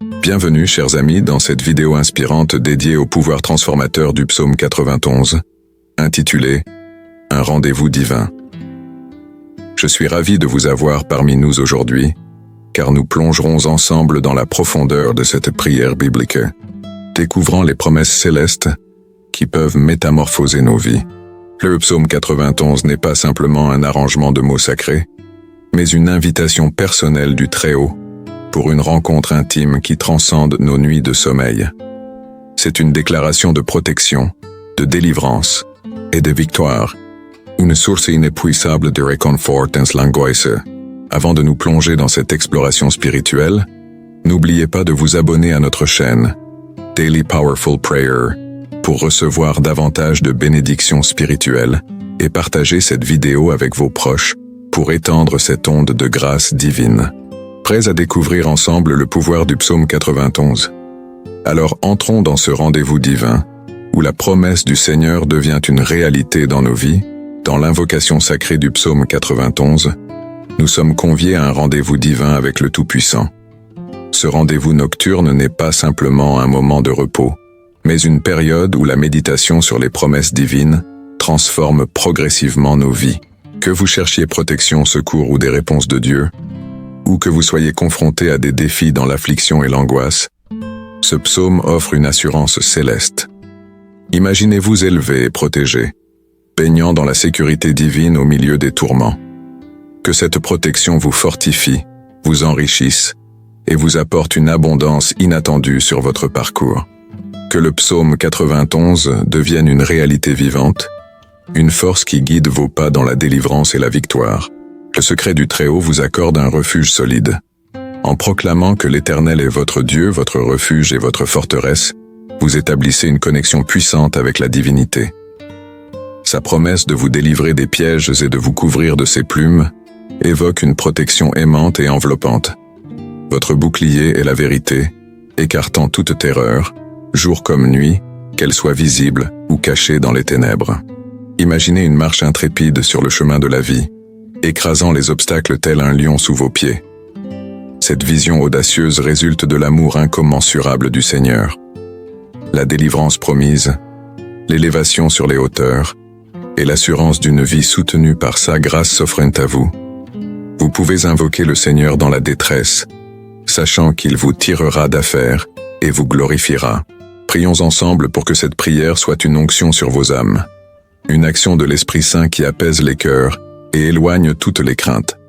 Bienvenue, chers amis, dans cette vidéo inspirante dédiée au pouvoir transformateur du psaume 91, intitulée « Un rendez-vous divin ». Je suis ravi de vous avoir parmi nous aujourd'hui, car nous plongerons ensemble dans la profondeur de cette prière biblique, découvrant les promesses célestes qui peuvent métamorphoser nos vies. Le psaume 91 n'est pas simplement un arrangement de mots sacrés, mais une invitation personnelle du Très-Haut pour une rencontre intime qui transcende nos nuits de sommeil. C'est une déclaration de protection, de délivrance et de victoire, une source inépuisable de réconfort en l'angoisse. Avant de nous plonger dans cette exploration spirituelle, n'oubliez pas de vous abonner à notre chaîne Daily Powerful Prayer pour recevoir davantage de bénédictions spirituelles et partager cette vidéo avec vos proches pour étendre cette onde de grâce divine. Prêts à découvrir ensemble le pouvoir du psaume 91? Alors entrons dans ce rendez-vous divin, où la promesse du Seigneur devient une réalité dans nos vies. Dans l'invocation sacrée du psaume 91, nous sommes conviés à un rendez-vous divin avec le Tout-Puissant. Ce rendez-vous nocturne n'est pas simplement un moment de repos, mais une période où la méditation sur les promesses divines transforme progressivement nos vies. Que vous cherchiez protection, secours ou des réponses de Dieu, ou que vous soyez confrontés à des défis dans l'affliction et l'angoisse, ce psaume offre une assurance céleste. Imaginez-vous élevé et protégé, baignant dans la sécurité divine au milieu des tourments. Que cette protection vous fortifie, vous enrichisse et vous apporte une abondance inattendue sur votre parcours. Que le psaume 91 devienne une réalité vivante, une force qui guide vos pas dans la délivrance et la victoire. Le secret du Très-Haut vous accorde un refuge solide. En proclamant que l'Éternel est votre Dieu, votre refuge et votre forteresse, vous établissez une connexion puissante avec la divinité. Sa promesse de vous délivrer des pièges et de vous couvrir de ses plumes évoque une protection aimante et enveloppante. Votre bouclier est la vérité, écartant toute terreur, jour comme nuit, qu'elle soit visible ou cachée dans les ténèbres. Imaginez une marche intrépide sur le chemin de la vie, écrasant les obstacles tel un lion sous vos pieds. Cette vision audacieuse résulte de l'amour incommensurable du Seigneur. La délivrance promise, l'élévation sur les hauteurs, et l'assurance d'une vie soutenue par sa grâce s'offrent à vous. Vous pouvez invoquer le Seigneur dans la détresse, sachant qu'il vous tirera d'affaire et vous glorifiera. Prions ensemble pour que cette prière soit une onction sur vos âmes, une action de l'Esprit Saint qui apaise les cœurs et éloigne toutes les craintes.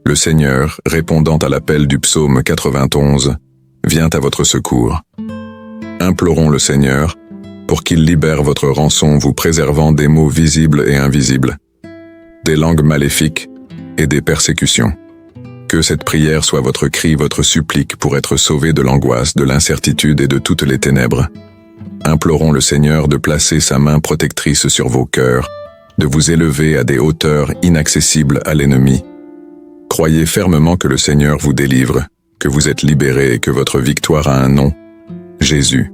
Le Seigneur, répondant à l'appel du psaume 91, vient à votre secours. Implorons le Seigneur pour qu'il libère votre rançon, vous préservant des maux visibles et invisibles, des langues maléfiques et des persécutions. Que cette prière soit votre cri, votre supplique pour être sauvé de l'angoisse, de l'incertitude et de toutes les ténèbres. Implorons le Seigneur de placer sa main protectrice sur vos cœurs, de vous élever à des hauteurs inaccessibles à l'ennemi. Croyez fermement que le Seigneur vous délivre, que vous êtes libérés et que votre victoire a un nom, Jésus.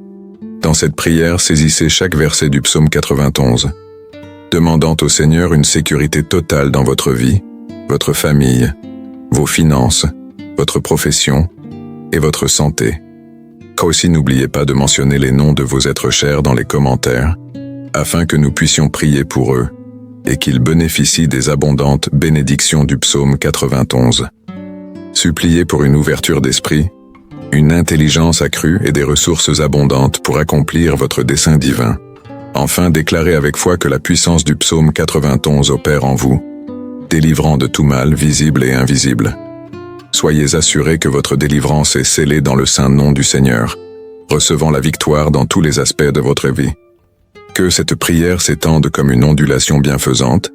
Dans cette prière, saisissez chaque verset du psaume 91, demandant au Seigneur une sécurité totale dans votre vie, votre famille, vos finances, votre profession et votre santé. Aussi, n'oubliez pas de mentionner les noms de vos êtres chers dans les commentaires, afin que nous puissions prier pour eux et qu'ils bénéficient des abondantes bénédictions du psaume 91. Suppliez pour une ouverture d'esprit, une intelligence accrue et des ressources abondantes pour accomplir votre dessein divin. Enfin, déclarez avec foi que la puissance du psaume 91 opère en vous, délivrant de tout mal visible et invisible. Soyez assurés que votre délivrance est scellée dans le saint nom du Seigneur, recevant la victoire dans tous les aspects de votre vie. Que cette prière s'étende comme une ondulation bienfaisante,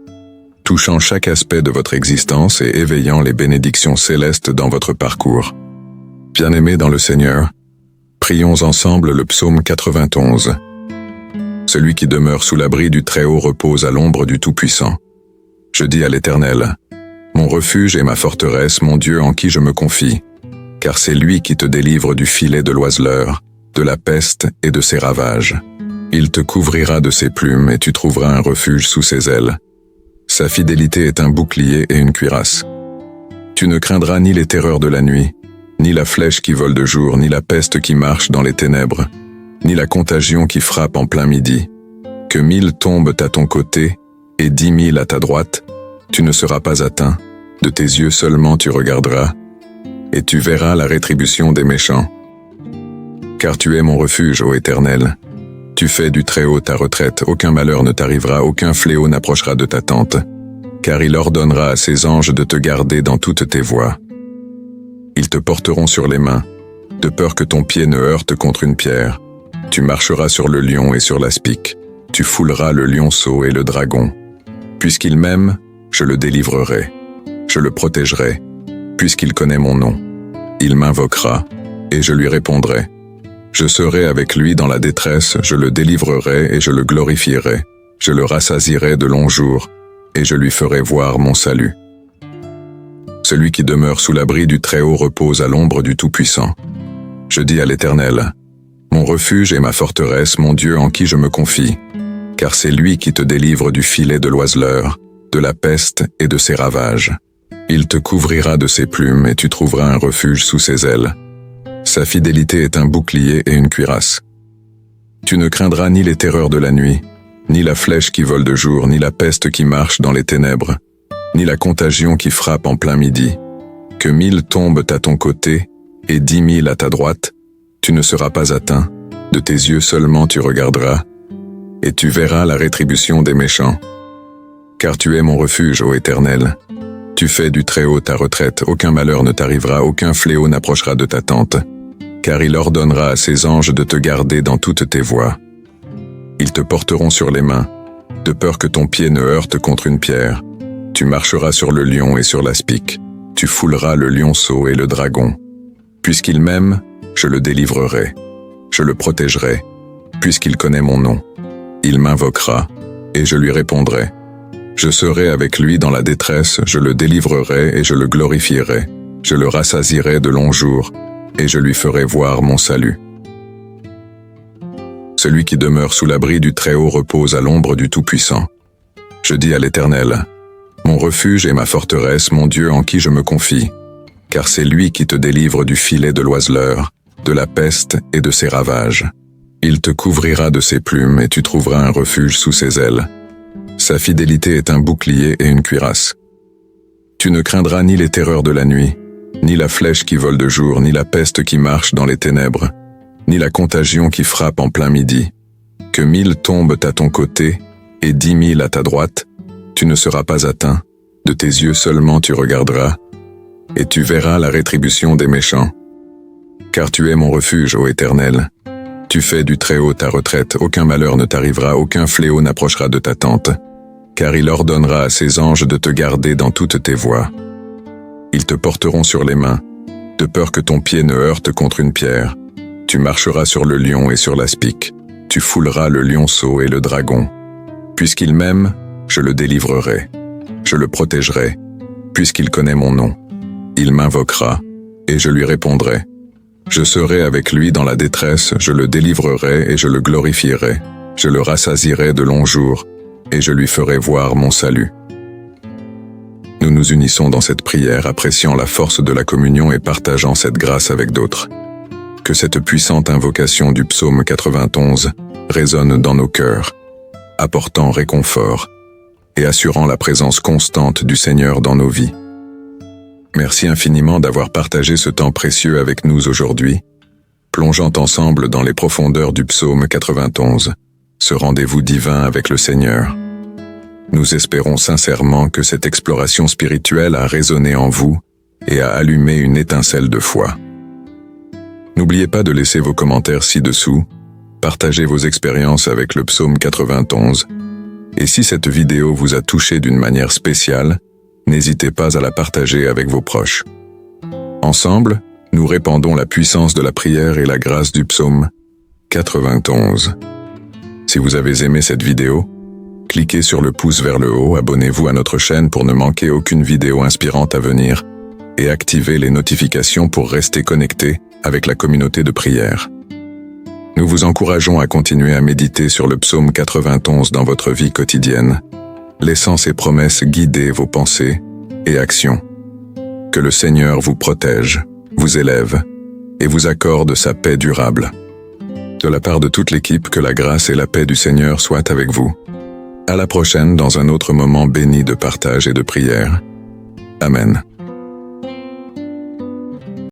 touchant chaque aspect de votre existence et éveillant les bénédictions célestes dans votre parcours. Bien-aimés dans le Seigneur, prions ensemble le psaume 91. Celui qui demeure sous l'abri du Très-Haut repose à l'ombre du Tout-Puissant. Je dis à l'Éternel, mon refuge et ma forteresse, mon Dieu en qui je me confie, car c'est lui qui te délivre du filet de l'oiseleur, de la peste et de ses ravages. Il te couvrira de ses plumes et tu trouveras un refuge sous ses ailes. Sa fidélité est un bouclier et une cuirasse. Tu ne craindras ni les terreurs de la nuit, ni la flèche qui vole de jour, ni la peste qui marche dans les ténèbres, ni la contagion qui frappe en plein midi. Que 1000 tombent à ton côté et 10 000 à ta droite, tu ne seras pas atteint. De tes yeux seulement tu regarderas, et tu verras la rétribution des méchants. Car tu es mon refuge, ô Éternel. Tu fais du Très-Haut ta retraite, aucun malheur ne t'arrivera, aucun fléau n'approchera de ta tente, car il ordonnera à ses anges de te garder dans toutes tes voies. Ils te porteront sur les mains, de peur que ton pied ne heurte contre une pierre. Tu marcheras sur le lion et sur l'aspic, tu fouleras le lionceau et le dragon. Puisqu'il m'aime, je le délivrerai, je le protégerai, puisqu'il connaît mon nom. Il m'invoquera, et je lui répondrai. Je serai avec lui dans la détresse, je le délivrerai et je le glorifierai. Je le rassasierai de longs jours, et je lui ferai voir mon salut. Celui qui demeure sous l'abri du Très-Haut repose à l'ombre du Tout-Puissant. Je dis à l'Éternel, mon refuge et ma forteresse, mon Dieu en qui je me confie, car c'est lui qui te délivre du filet de l'oiseleur, de la peste et de ses ravages. Il te couvrira de ses plumes et tu trouveras un refuge sous ses ailes. Sa fidélité est un bouclier et une cuirasse. Tu ne craindras ni les terreurs de la nuit, ni la flèche qui vole de jour, ni la peste qui marche dans les ténèbres, ni la contagion qui frappe en plein midi. Que 1000 tombent à ton côté et 10 000 à ta droite, tu ne seras pas atteint, de tes yeux seulement tu regarderas, et tu verras la rétribution des méchants. Car tu es mon refuge, ô Éternel. Tu fais du Très-Haut ta retraite, aucun malheur ne t'arrivera, aucun fléau n'approchera de ta tente, car il ordonnera à ses anges de te garder dans toutes tes voies. Ils te porteront sur les mains, de peur que ton pied ne heurte contre une pierre. Tu marcheras sur le lion et sur l'aspic, tu fouleras le lionceau et le dragon. Puisqu'il m'aime, je le délivrerai, je le protégerai, puisqu'il connaît mon nom. Il m'invoquera, et je lui répondrai. Je serai avec lui dans la détresse, je le délivrerai et je le glorifierai. Je le rassasierai de longs jours, et je lui ferai voir mon salut. Celui qui demeure sous l'abri du Très-Haut repose à l'ombre du Tout-Puissant. Je dis à l'Éternel, mon refuge et ma forteresse, mon Dieu en qui je me confie, car c'est lui qui te délivre du filet de l'oiseleur, de la peste et de ses ravages. Il te couvrira de ses plumes et tu trouveras un refuge sous ses ailes. Sa fidélité est un bouclier et une cuirasse. Tu ne craindras ni les terreurs de la nuit, ni la flèche qui vole de jour, ni la peste qui marche dans les ténèbres, ni la contagion qui frappe en plein midi. Que 1000 tombent à ton côté et 10 000 à ta droite, tu ne seras pas atteint, de tes yeux seulement tu regarderas, et tu verras la rétribution des méchants. Car tu es mon refuge, ô Éternel. Tu fais du Très-Haut ta retraite, aucun malheur ne t'arrivera, aucun fléau n'approchera de ta tente, car il ordonnera à ses anges de te garder dans toutes tes voies. Ils te porteront sur les mains, de peur que ton pied ne heurte contre une pierre. Tu marcheras sur le lion et sur l'aspic, tu fouleras le lionceau et le dragon. Puisqu'il m'aime, je le délivrerai, je le protégerai, puisqu'il connaît mon nom. Il m'invoquera, et je lui répondrai. Je serai avec lui dans la détresse, je le délivrerai et je le glorifierai. Je le rassasierai de longs jours, et je lui ferai voir mon salut. Nous nous unissons dans cette prière, appréciant la force de la communion et partageant cette grâce avec d'autres. Que cette puissante invocation du psaume 91 résonne dans nos cœurs, apportant réconfort et assurant la présence constante du Seigneur dans nos vies. Merci infiniment d'avoir partagé ce temps précieux avec nous aujourd'hui, plongeant ensemble dans les profondeurs du psaume 91, ce rendez-vous divin avec le Seigneur. Nous espérons sincèrement que cette exploration spirituelle a résonné en vous et a allumé une étincelle de foi. N'oubliez pas de laisser vos commentaires ci-dessous, partagez vos expériences avec le psaume 91, et si cette vidéo vous a touché d'une manière spéciale, n'hésitez pas à la partager avec vos proches. Ensemble, nous répandons la puissance de la prière et la grâce du psaume 91. Si vous avez aimé cette vidéo, cliquez sur le pouce vers le haut, abonnez-vous à notre chaîne pour ne manquer aucune vidéo inspirante à venir et activez les notifications pour rester connecté avec la communauté de prière. Nous vous encourageons à continuer à méditer sur le psaume 91 dans votre vie quotidienne, laissant ses promesses guider vos pensées et actions. Que le Seigneur vous protège, vous vous élève et vous accorde sa paix durable. De la part de toute l'équipe, que la grâce et la paix du Seigneur soient avec vous. À la prochaine dans un autre moment béni de partage et de prière. Amen.